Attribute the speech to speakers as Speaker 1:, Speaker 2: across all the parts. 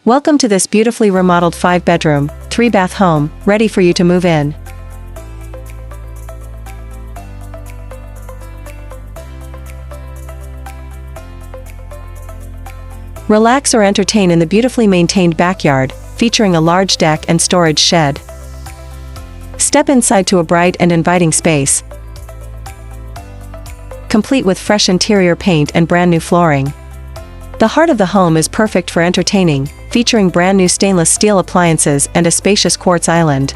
Speaker 1: Welcome to this beautifully remodeled 5-bedroom, 3-bath home, ready for you to move in. Relax or entertain in the beautifully maintained backyard, featuring a large deck and storage shed. Step inside to a bright and inviting space, complete with fresh interior paint and brand new flooring. The heart of the home is perfect for entertaining, featuring brand new stainless steel appliances and a spacious quartz island.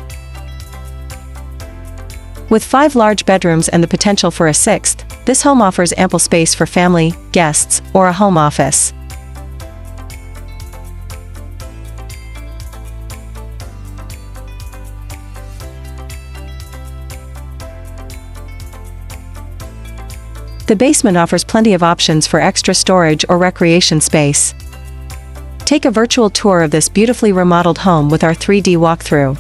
Speaker 1: With 5 large bedrooms and the potential for a 6th, this home offers ample space for family, guests, or a home office. The basement offers plenty of options for extra storage or recreation space. Take a virtual tour of this beautifully remodeled home with our 3D walkthrough.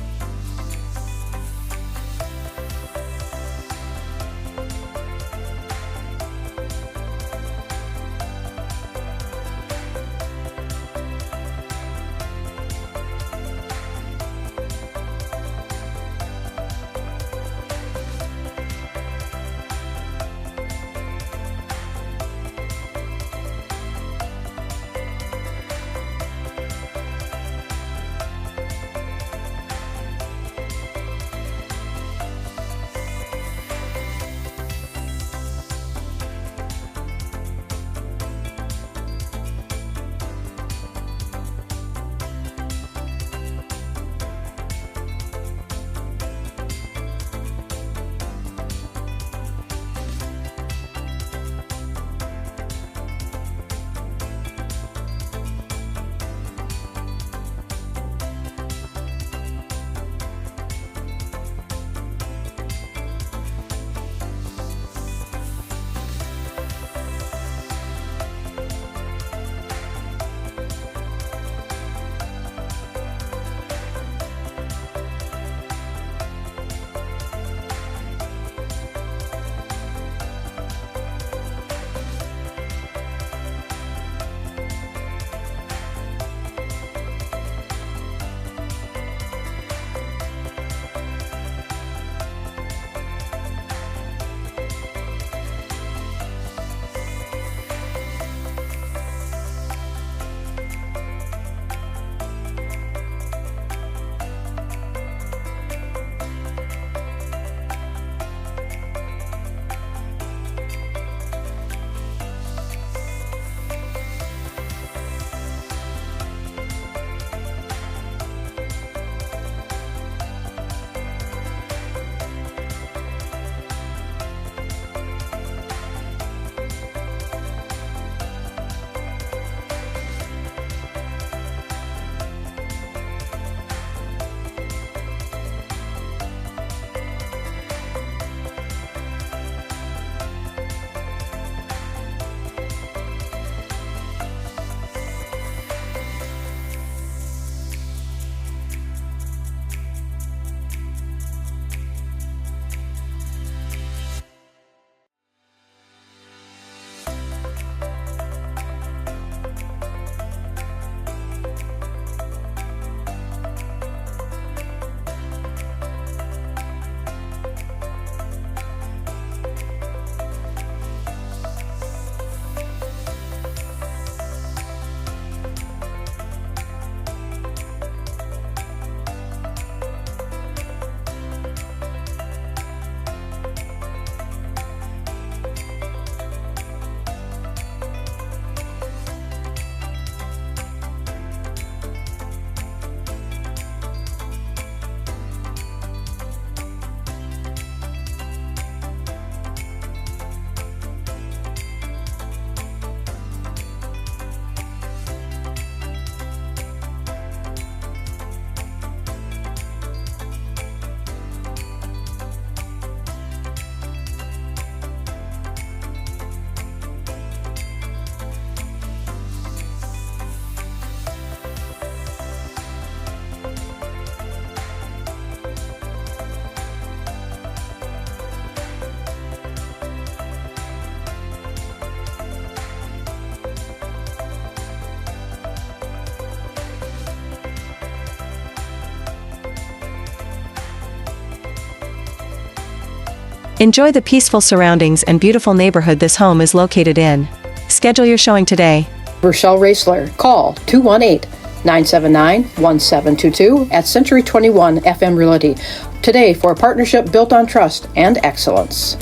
Speaker 1: Enjoy the peaceful surroundings and beautiful neighborhood this home is located in. Schedule your showing today.
Speaker 2: Rochelle Roesler. Call 218-979-1722 at Century 21 FM Realty today for a partnership built on trust and excellence.